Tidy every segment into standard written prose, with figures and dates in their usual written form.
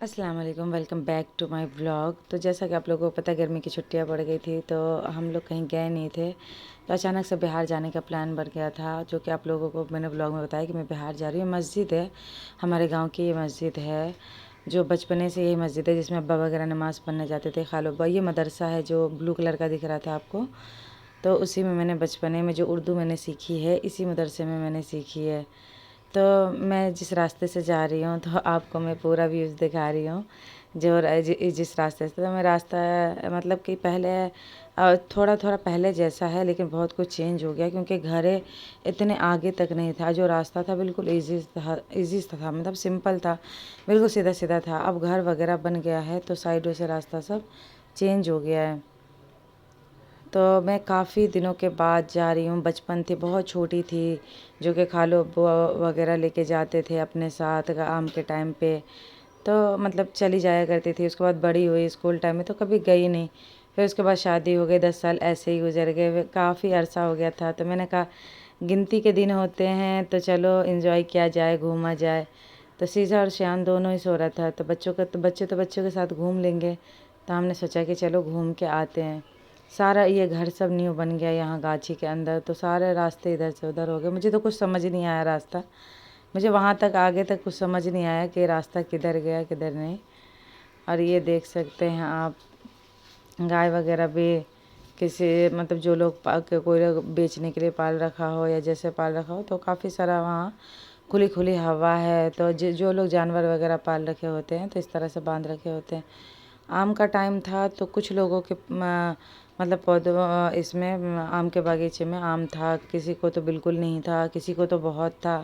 अस्सलाम वालेकुम, welcome back to my vlog. तो जैसा कि आप लोगों को पता है, गर्मी की छुट्टियां पड़ गई थी तो हम लोग कहीं गए नहीं थे। तो अचानक से बिहार जाने का प्लान बन गया था, जो कि आप लोगों को मैंने व्लॉग में बताया कि मैं बिहार जा रही हूँ। मस्जिद है हमारे गांव की, ये मस्जिद है जो बचपने से यही मस्जिद है जिसमें अब्बा वगैरह नमाज़ पढ़ने जाते थे, खालो अब्बा। ये मदरसा है जो ब्लू कलर का दिख रहा था आपको, तो उसी में मैंने बचपने में जो उर्दू मैंने सीखी है, इसी मदरसे में मैंने सीखी है। तो मैं जिस रास्ते से जा रही हूँ तो आपको मैं पूरा व्यूज़ दिखा रही हूँ। जिस रास्ते से, तो मैं रास्ता मतलब कि पहले थोड़ा थोड़ा पहले जैसा है, लेकिन बहुत कुछ चेंज हो गया क्योंकि घरे इतने आगे तक नहीं था। जो रास्ता था बिल्कुल ईजी था, मतलब सिंपल था, बिल्कुल सीधा सीधा था। अब घर वगैरह बन गया है तो साइडों से रास्ता सब चेंज हो गया है। तो मैं काफ़ी दिनों के बाद जा रही हूँ। बचपन थी, बहुत छोटी थी, जो कि खालो बुआ वगैरह लेके जाते थे अपने साथ आम के टाइम पे, तो मतलब चली जाया करती थी। उसके बाद बड़ी हुई, स्कूल टाइम में तो कभी गई नहीं। फिर उसके बाद शादी हो गई, 10 साल ऐसे ही गुजर गए, काफ़ी अरसा हो गया था। तो मैंने कहा गिनती के दिन होते हैं तो चलो एंजॉय किया जाए, घूमा जाए। तो सीजा और शान दोनों ही सो रहा था, तो बच्चों के साथ घूम लेंगे। तो हमने सोचा कि चलो घूम के आते हैं। सारा ये घर सब न्यू बन गया यहाँ गाछी के अंदर, तो सारे रास्ते इधर से उधर हो गए। मुझे तो कुछ समझ नहीं आया रास्ता, मुझे वहाँ तक आगे तक कुछ समझ नहीं आया कि रास्ता किधर गया किधर नहीं। और ये देख सकते हैं आप, गाय वगैरह भी किसी मतलब जो लोग कोई लोग बेचने के लिए पाल रखा हो या जैसे पाल रखा हो, तो काफ़ी सारा वहाँ खुली खुली हवा है। तो जो लोग जानवर वगैरह पाल रखे होते हैं तो इस तरह से बांध रखे होते हैं। आम का टाइम था तो कुछ लोगों के मतलब पौधों इसमें आम के बागीचे में आम था, किसी को तो बिल्कुल नहीं था, किसी को तो बहुत था,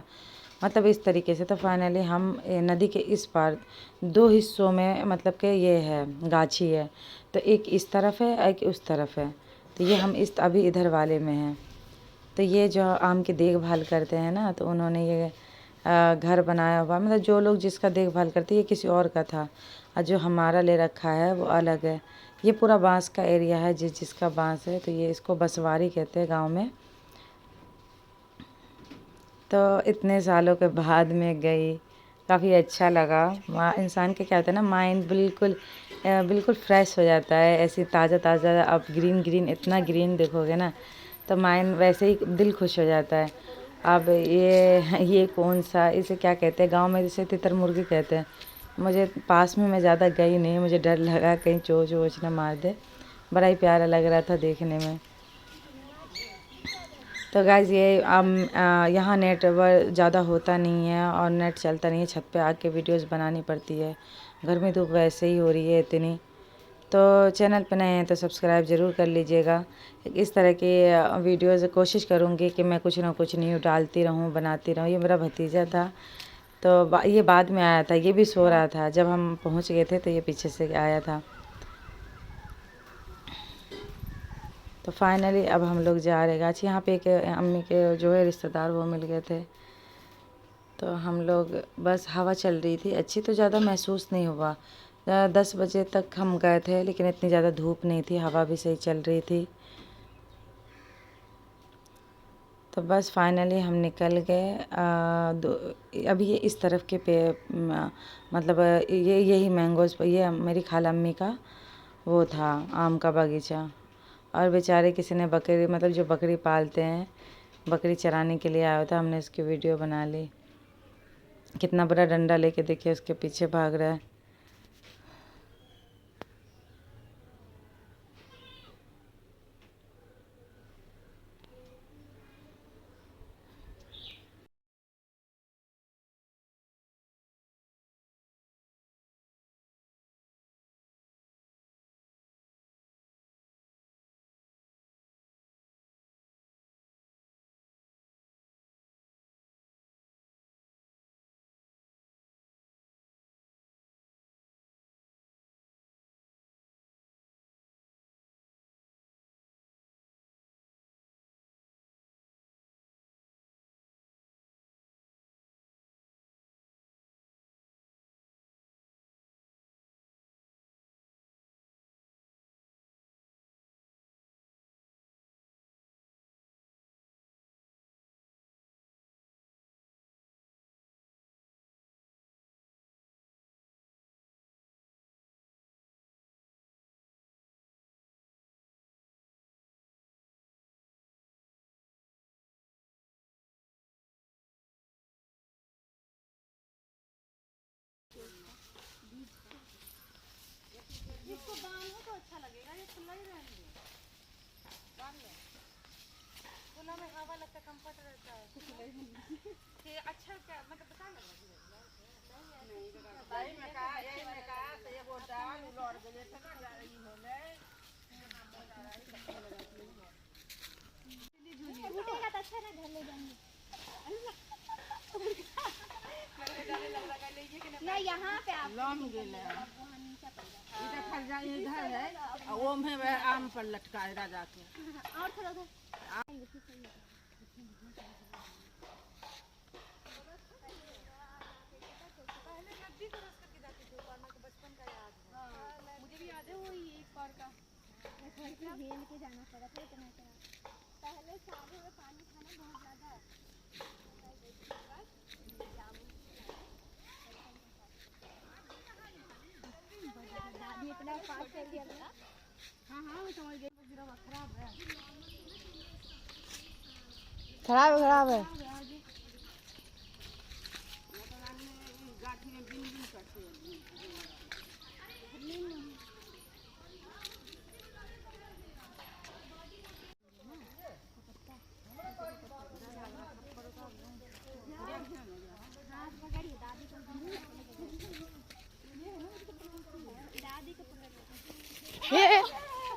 मतलब इस तरीके से। तो फाइनली हम नदी के इस पार दो हिस्सों में, मतलब कि ये है गाछी है, तो एक इस तरफ है एक उस तरफ है। तो ये हम इस अभी इधर वाले में हैं। तो ये जो आम की देखभाल करते हैं ना, तो उन्होंने ये घर बनाया हुआ, मतलब जो लोग जिसका देखभाल करते हैं, ये किसी और का था, और जो हमारा ले रखा है वो अलग है। ये पूरा बांस का एरिया है, जिसका बांस है, तो ये इसको बसवारी कहते हैं गांव में। तो इतने सालों के बाद में गई, काफ़ी अच्छा लगा। वहाँ इंसान के क्या होता है ना, माइंड बिल्कुल बिल्कुल फ्रेश हो जाता है, ऐसे ताज़ा ताज़ा। आप ग्रीन ग्रीन, इतना ग्रीन देखोगे ना तो माइंड वैसे ही दिल खुश हो जाता है। अब ये कौन सा, इसे क्या कहते हैं गांव में, जैसे तितर मुर्गी कहते हैं। मुझे पास में, मैं ज़्यादा गई नहीं, मुझे डर लगा कहीं चोंच वोच ना मार दे। बड़ा ही प्यारा लग रहा था देखने में। तो गाइज़ ये यहाँ नेटवर्क ज़्यादा होता नहीं है और नेट चलता नहीं है, छत पे आके वीडियोस बनानी पड़ती है। घर में धूप वैसे ही हो रही है इतनी। तो चैनल पे नए हैं तो सब्सक्राइब ज़रूर कर लीजिएगा। इस तरह की वीडियोस कोशिश करूँगी कि मैं कुछ ना कुछ न्यू डालती रहूँ, बनाती रहूँ। ये मेरा भतीजा था, तो ये बाद में आया था, ये भी सो रहा था। जब हम पहुँच गए थे तो ये पीछे से आया था। तो फाइनली अब हम लोग जा रहे गाछी। यहाँ पे एक अम्मी के जो है रिश्तेदार, वो मिल गए थे। तो हम लोग, बस हवा चल रही थी अच्छी, तो ज़्यादा महसूस नहीं हुआ। 10 बजे तक हम गए थे, लेकिन इतनी ज़्यादा धूप नहीं थी, हवा भी सही चल रही थी। तो बस फाइनली हम निकल गए। अभी ये इस तरफ के पे मतलब ये यही मैंगोज़, ये मेरी खाला अम्मी का वो था आम का बगीचा। और बेचारे किसी ने बकरी, मतलब जो बकरी पालते हैं, बकरी चराने के लिए आया था, हमने उसकी वीडियो बना ली। कितना बड़ा डंडा लेके देखिए उसके पीछे भाग रहा है। लगेगा ये खुला ही रहेंगे। खुला में हवा लगता, कंफर्ट रहता है। कि अच्छा क्या मतलब बता लगा नहीं में का यही में का तो ये वो डाल लौट गए थे ना जा रही होले उठेगा तो अच्छा ना घर ले जाएंगे। नहीं यहाँ पे आप लम गेले इधर खरजा इधर है और वो में आम पर लटका है राजा के। और थोड़ा उधर पहले नदी को रस करके जाती थी ऊपर में, बचपन का याद है। मुझे भी याद है वो एक बार का झेल के जाना पड़ा था इतना इतना। पहले सारे में पानी था ना बहुत ज्यादा। दादी इतना पास कर दिया था। हाँ हाँ मैं समझ गई। खराब है खराब है खराब है। गाठी में बिन बिन करते हैं। हाथ पकड़िए दादी को दादी को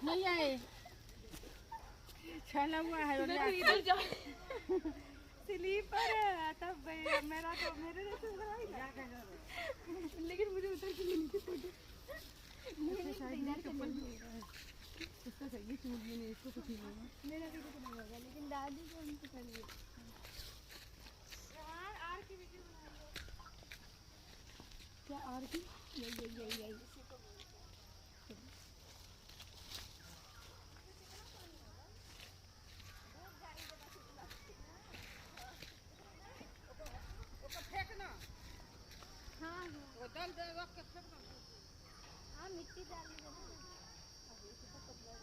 नहीं आए छला हुआ है इधर जा स्लीपर है तब मेरा तो मेरे जैसे लेकिन मुझे उतर के लेनी थी फोटो। इसको चाहिए चूल भी नहीं, इसको कुछ नहीं होगा। मेरा भी कुछ नहीं होगा लेकिन दादी को हम पकड़ लिए। यार आर की वीडियो बनाएंगे क्या और की यही फेंकना हाँ वो दल दे वक्त के फेंकना। हाँ मिट्टी डालने देना अभी इसको पतला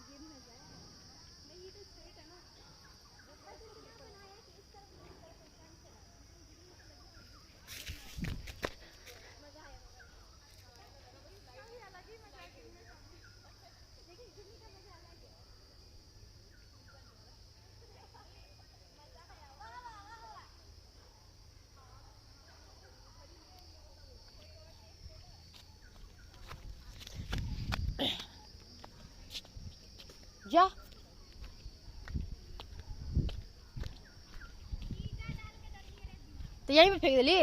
गिर ना जाए। नहीं ये तो स्ट्रेट है ना। ऊपर से क्या बनाया कि इस तरफ नहीं इस तरफ फ्रंट से ना मजा आया अलग ही मजा है गिरने का। लेकिन गिरने का मजा अलग है। जा तो यहीं पे फेंक दिली।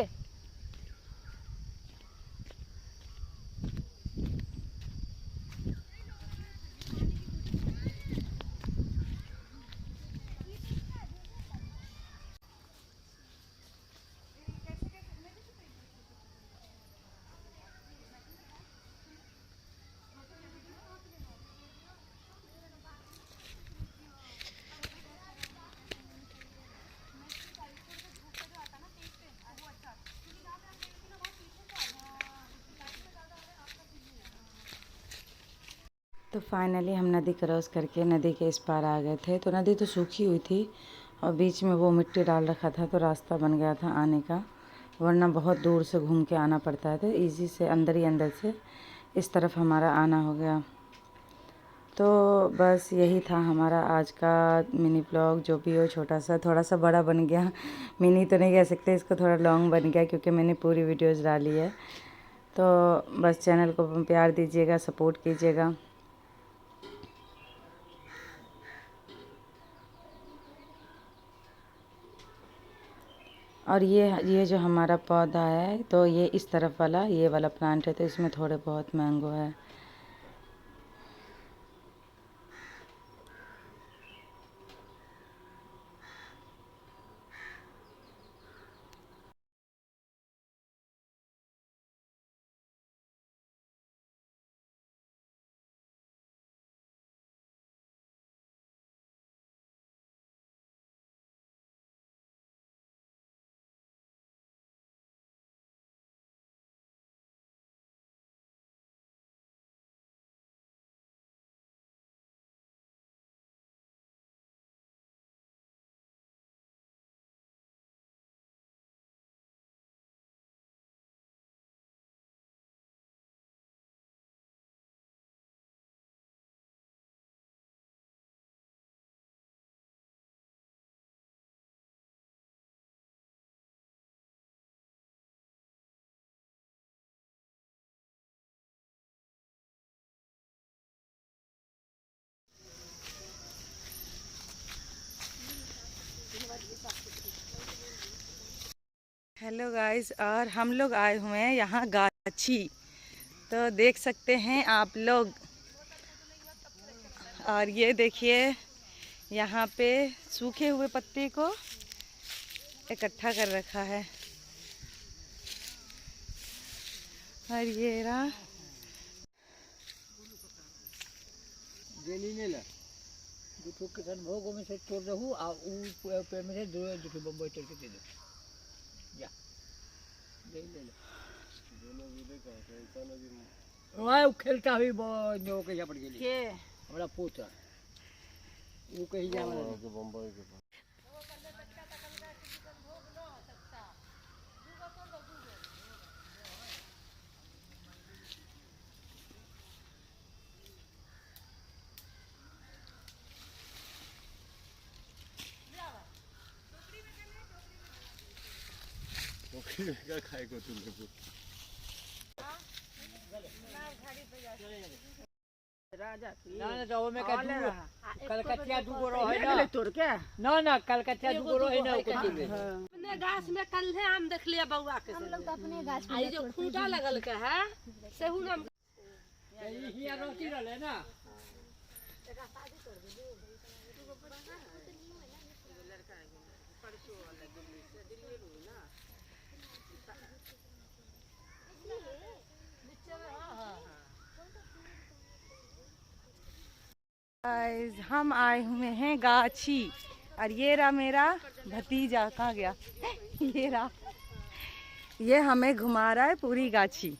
तो फाइनली हम नदी क्रॉस करके नदी के इस पार आ गए थे। तो नदी तो सूखी हुई थी और बीच में वो मिट्टी डाल रखा था तो रास्ता बन गया था आने का, वरना बहुत दूर से घूम के आना पड़ता है। तो इजी से अंदर ही अंदर से इस तरफ हमारा आना हो गया। तो बस यही था हमारा आज का मिनी ब्लॉग, जो भी हो छोटा सा थोड़ा सा बड़ा बन गया। मिनी तो नहीं कह सकते इसको, थोड़ा लॉन्ग बन गया क्योंकि मैंने पूरी वीडियोज़ डाली है। तो बस चैनल को प्यार दीजिएगा, सपोर्ट कीजिएगा। और ये जो हमारा पौधा है तो ये इस तरफ वाला ये वाला प्लांट है, तो इसमें थोड़े बहुत मैंगो है। हेलो गाइस, और हम लोग आए हुए हैं यहाँ गाछी, तो देख सकते हैं आप लोग। और ये देखिए यहाँ पे सूखे हुए पत्ते को इकट्ठा कर रखा है। और ये रहा दुठो किसान भोगों में से तोड़ रहू आ ऊ पे में से दो दुठो बम्बई तोड़ के दे दो। जा ले ले ले दोनों विले का ऐसा ना कि वहाँ खेलता हुई वो नो के जा पड़ गेली के हमरा पोता वो कहीं जा वाला के बम्बई के क्या खाए को तुम लोग राजा ना ना तो में का दू कलकतिया दू गो रहे ना तोड़ के ना कलकतिया दू गो रहे ना को तोड़ ले अपने गाछ में कल है आम देख लिया बउआ के हम लोग तो अपने गाछ में जो खूंटा लगल के है सेहू नाम यही हिया रोटी रहले ना गाइस, हम आए हुए हैं गाछी। और ये रहा मेरा भतीजा, कहाँ गया? ये रहा, ये हमें घुमा रहा है पूरी गाछी।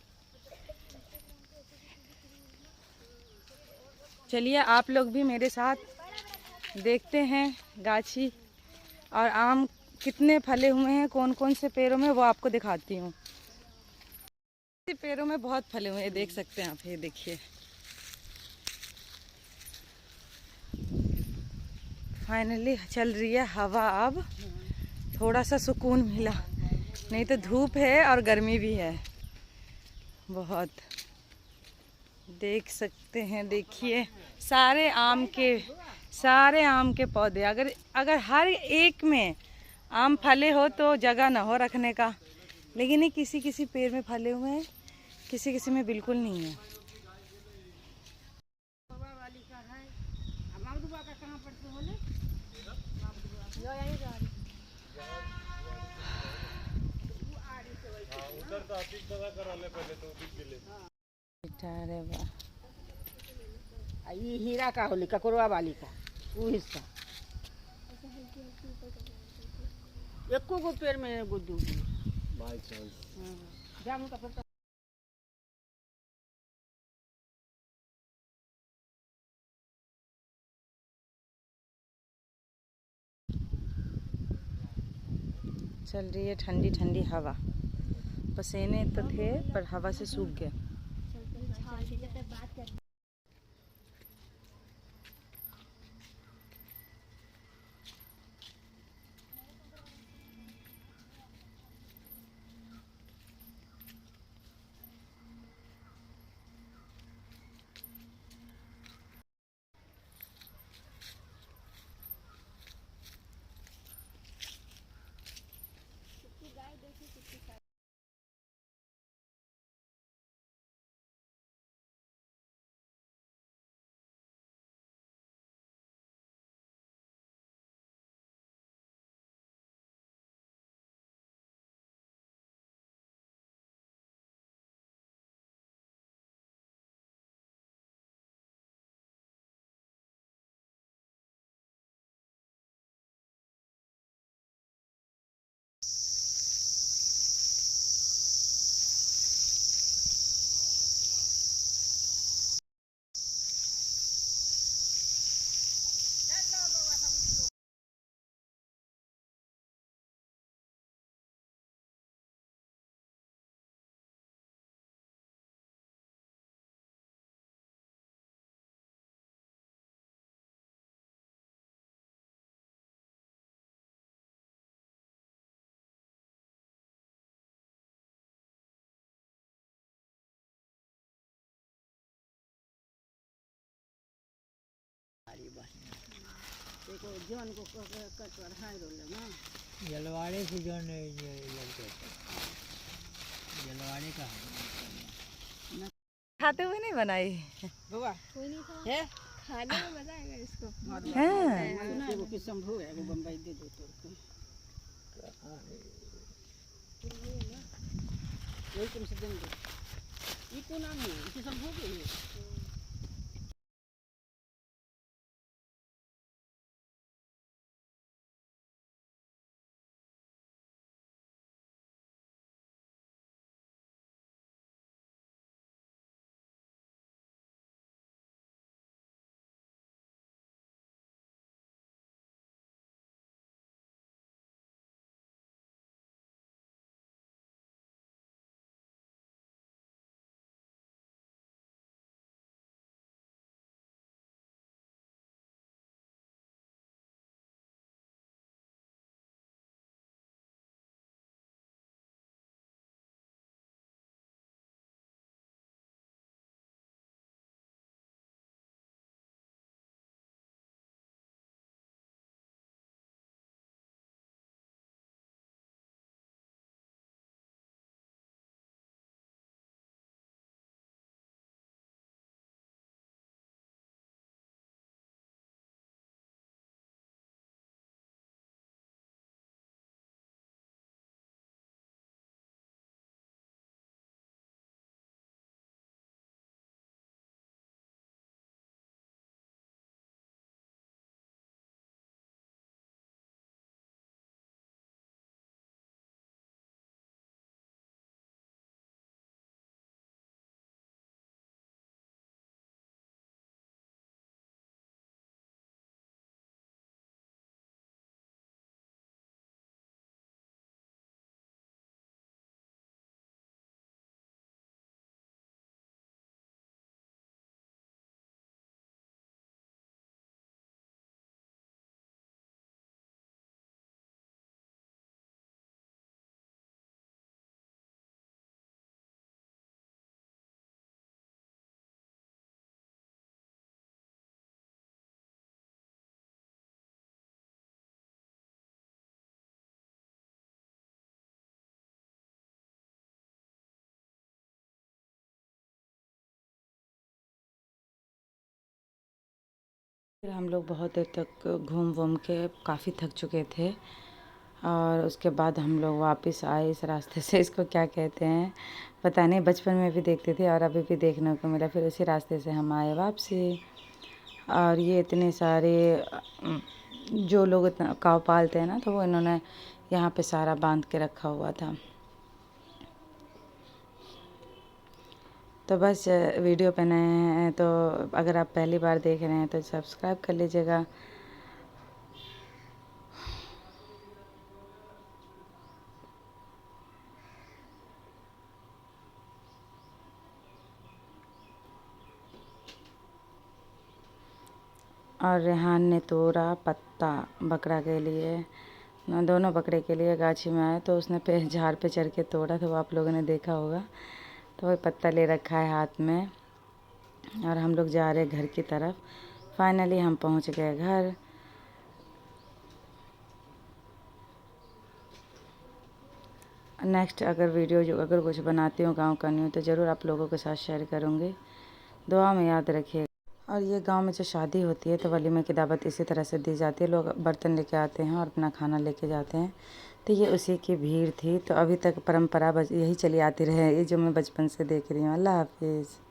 चलिए आप लोग भी मेरे साथ देखते हैं गाछी, और आम कितने फले हुए हैं, कौन कौन से पेड़ों में, वो आपको दिखाती हूँ। पेड़ों में बहुत फले हुए हैं, देख सकते हैं आप, ये देखिए। फाइनली चल रही है हवा, अब थोड़ा सा सुकून मिला, नहीं तो धूप है और गर्मी भी है बहुत। देख सकते हैं, देखिए सारे आम के पौधे, अगर हर एक में आम फले हो तो जगह ना हो रखने का, लेकिन ये किसी किसी पेड़ में फले हुए हैं, किसी किसी में बिल्कुल नहीं है। अरे वाह, ये हीरा का होली ककोरवा वाली का वो हिस्सा एको गो पेड़ में गुड्डू बाय चांस जामुन का पत्ता चल रही है ठंडी ठंडी हवा। पसीने तो थे पर हवा से सूख गए। देखो जन को कट कर हाय रोले ना जलवाड़े से जो लड़के थे, जलवाड़े का खाते हुए नहीं बनाई कोई नहीं था है खाने में मजा आएगा इसको हाँ। एगो किशनभोग एगो बम्बई दे दो तोड़ के यही तुमसे देंगे ये कौन नाम है किशनभोग है फिर हम लोग बहुत देर तक घूम वूम के काफ़ी थक चुके थे और उसके बाद हम लोग वापस आए इस रास्ते से। इसको क्या कहते हैं पता नहीं, बचपन में भी देखते थे और अभी भी देखने को मिला। फिर उसी रास्ते से हम आए वापसी। और ये इतने सारे जो लोग इतना काव पालते हैं ना, तो वो इन्होंने यहाँ पे सारा बांध के रखा हुआ था। तो बस वीडियो पे नए हैं तो अगर आप पहली बार देख रहे हैं तो सब्सक्राइब कर लीजिएगा। और रेहान ने तोड़ा पत्ता बकरा के लिए, दोनों बकरे के लिए गाछी में आए तो उसने पे झाड़ पे चढ़ के तोड़ा, तो वो आप लोगों ने देखा होगा। तो वही पत्ता ले रखा है हाथ में और हम लोग जा रहे हैं घर की तरफ। फाइनली हम पहुंच गए घर। नेक्स्ट अगर वीडियो जो अगर कुछ बनाती हूँ गांव का न्यू तो ज़रूर आप लोगों के साथ शेयर करूँगी। दुआ में याद रखिए। और ये गांव में जो शादी होती है तो वलीमे की दावत इसी तरह से दी जाती है। लोग बर्तन लेके आते हैं और अपना खाना लेके जाते हैं। तो ये उसी की भीड़ थी। तो अभी तक परंपरा यही चली आती रहे, ये जो मैं बचपन से देख रही हूँ। अल्लाह हाफिज़।